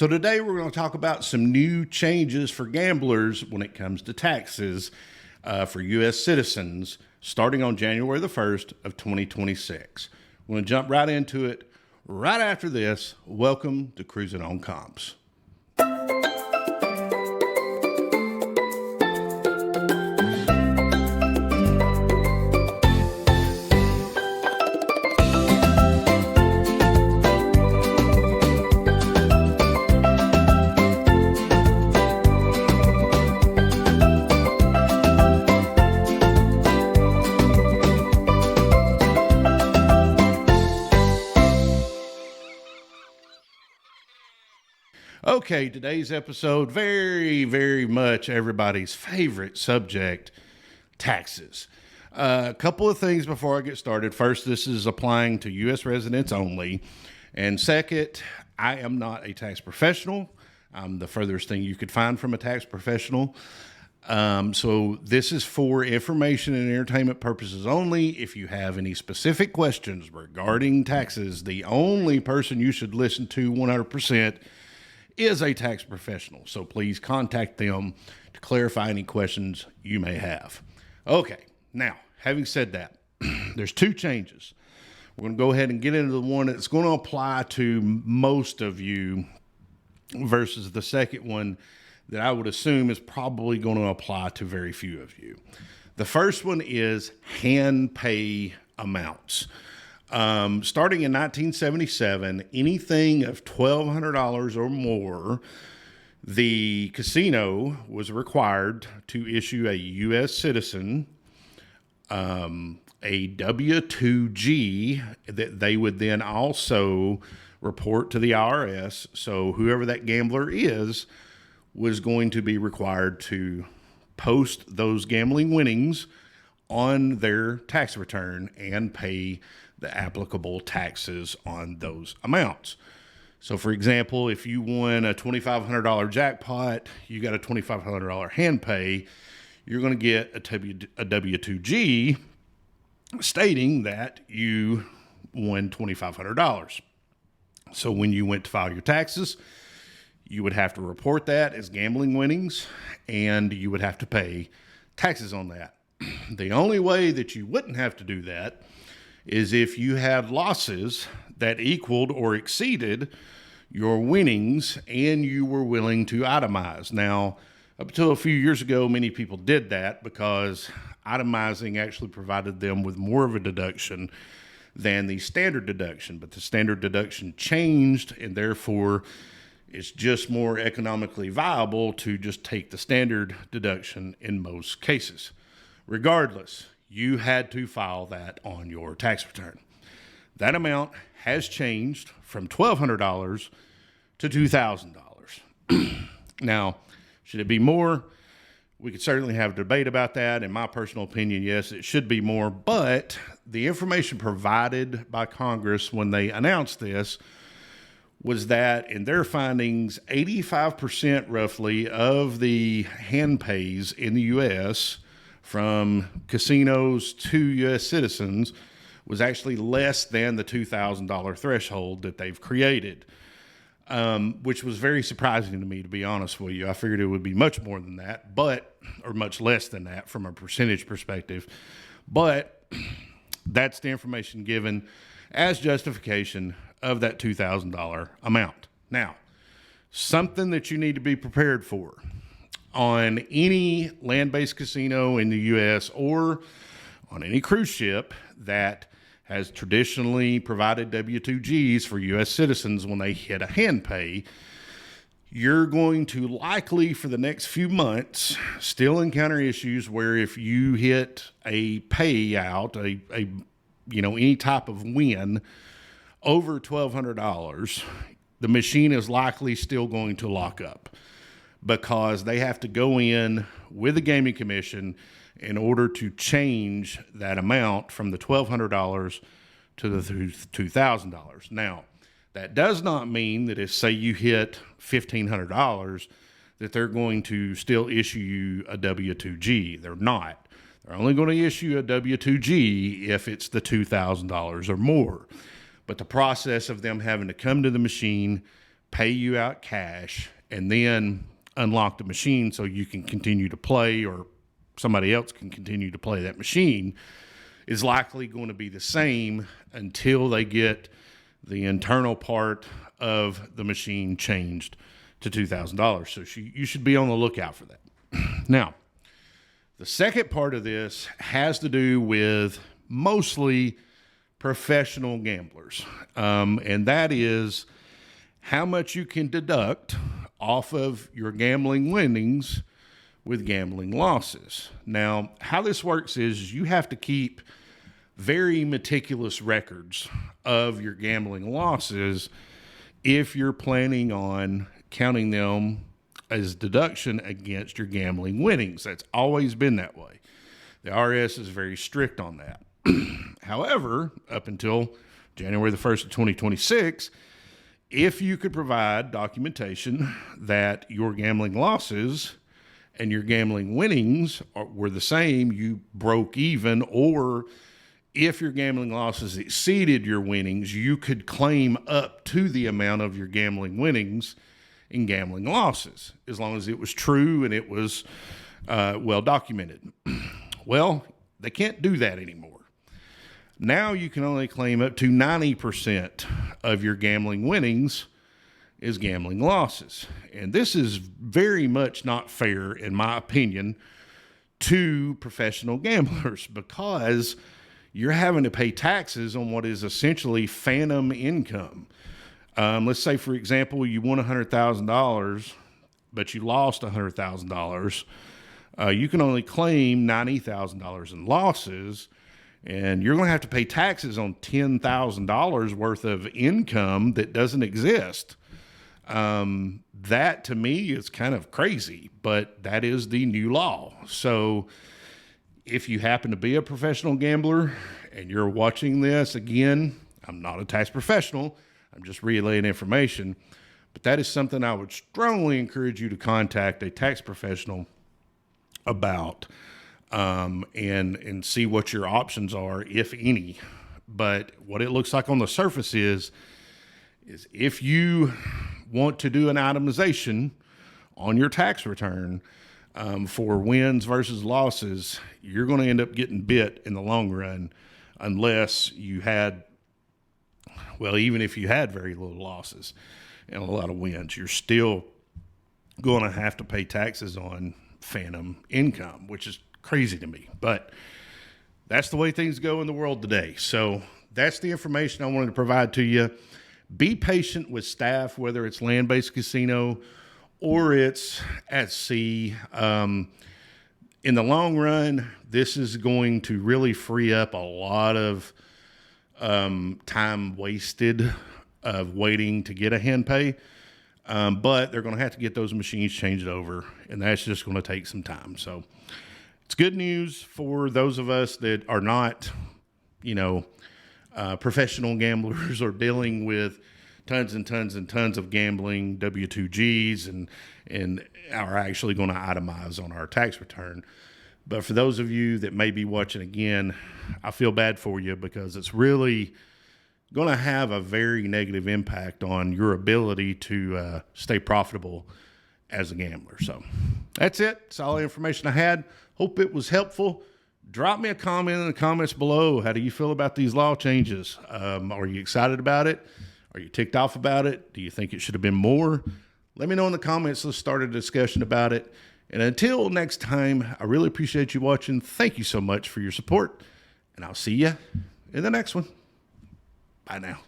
So today we're going to talk about some new changes for gamblers when it comes to taxes for U.S. citizens starting on January the 1st of 2026. We're going to jump right into it right after this. Welcome to Cruising on Comps. Okay, today's episode, very much everybody's favorite subject, taxes. A couple of things before I get started. First, this is applying to U.S. residents only. And second, I am not a tax professional. I'm the furthest thing you could find from a tax professional. So this is for information and entertainment purposes only. If you have any specific questions regarding taxes, the only person you should listen to 100% is a tax professional. So please contact them to clarify any questions you may have. Okay, now, having said that, there's two changes. We're going to go ahead and get into the one that's going to apply to most of you versus the second one that I would assume is probably going to apply to very few of you. The first one is Handpay amounts. Starting in 1977, anything of $1,200 or more, the casino was required to issue a U.S. citizen a W-2G that they would then also report to the IRS. So whoever that gambler is was going to be required to post those gambling winnings on their tax return and pay the applicable taxes on those amounts. So for example, if you won a $2,500 jackpot, you got a $2,500 Handpay, you're going to get a W-2G stating that you won $2,500. So when you went to file your taxes, you would have to report that as gambling winnings, and you would have to pay taxes on that. The only way that you wouldn't have to do that is if you had losses that equaled or exceeded your winnings and you were willing to itemize. Now, up until a few years ago, many people did that because itemizing actually provided them with more of a deduction than the standard deduction. But the standard deduction changed, and therefore it's just more economically viable to just take the standard deduction in most cases. Regardless, you had to file that on your tax return. That amount has changed from $1,200 to $2,000. Now, should it be more? We could certainly have a debate about that. In my personal opinion, yes, it should be more. But the information provided by Congress when they announced this was that in their findings, 85% roughly of the handpays in the U.S. from casinos to U.S. citizens was actually less than the $2,000 threshold that they've created, which was very surprising to me, to be honest with you. I figured it would be much more than that, or much less than that from a percentage perspective. But that's the information given as justification of that $2,000 amount. Now, something that you need to be prepared for on any land-based casino in the U.S. or on any cruise ship that has traditionally provided W-2Gs for U.S. citizens when they hit a Handpay, you're going to likely for the next few months still encounter issues where if you hit a payout, any type of win over $1,200, the machine is likely still going to lock up, because they have to go in with the gaming commission in order to change that amount from the $1,200 to the $2,000. Now, that does not mean that if, say, you hit $1,500, that they're going to still issue you a W-2G. They're not. They're only going to issue a W-2G if it's the $2,000 or more. But the process of them having to come to the machine, pay you out cash, and then unlock the machine so you can continue to play, or somebody else can continue to play that machine, is likely going to be the same until they get the internal part of the machine changed to $2,000. So you should be on the lookout for that. Now, the second part of this has to do with mostly professional gamblers, and that is how much you can deduct off of your gambling winnings with gambling losses. Now, how this works is you have to keep very meticulous records of your gambling losses if you're planning on counting them as deduction against your gambling winnings. That's always been that way. The IRS is very strict on that. However, up until January the 1st of 2026, if you could provide documentation that your gambling losses and your gambling winnings were the same, you broke even, or if your gambling losses exceeded your winnings, you could claim up to the amount of your gambling winnings in gambling losses, as long as it was true and it was well documented. Well, they can't do that anymore. Now you can only claim up to 90% of your gambling winnings is gambling losses. And this is very much not fair, in my opinion, to professional gamblers, because you're having to pay taxes on what is essentially phantom income. Let's say, for example, you won $100,000, but you lost $100,000. You can only claim $90,000 in losses, and you're going to have to pay taxes on $10,000 worth of income that doesn't exist. That to me is kind of crazy, but that is the new law. So if you happen to be a professional gambler and you're watching this, again, I'm not a tax professional, I'm just relaying information, but that is something I would strongly encourage you to contact a tax professional about, and see what your options are, if any. But what it looks like on the surface is if you want to do an itemization on your tax return for wins versus losses, you're going to end up getting bit in the long run, unless you had, well, even if you had very little losses and a lot of wins, you're still going to have to pay taxes on phantom income, which is crazy to me. But that's the way things go in the world today. So that's the information I wanted to provide to you. Be patient with staff, whether it's land-based casino or it's at sea. In the long run, this is going to really free up a lot of time wasted of waiting to get a Handpay. But they're going to have to get those machines changed over, and that's just going to take some time. So it's good news for those of us that are not, professional gamblers or dealing with tons and tons and tons of gambling W-2Gs and are actually going to itemize on our tax return. But for those of you that may be watching again, I feel bad for you, because it's really going to have a very negative impact on your ability to stay profitable as a gambler. So that's it. That's all the information I had. Hope it was helpful. Drop me a comment in the comments below. How do you feel about these law changes? Are you excited about it? Are you ticked off about it? Do you think it should have been more? Let me know in the comments. Let's start a discussion about it. And until next time, I really appreciate you watching. Thank you so much for your support, and I'll see you in the next one. Bye now.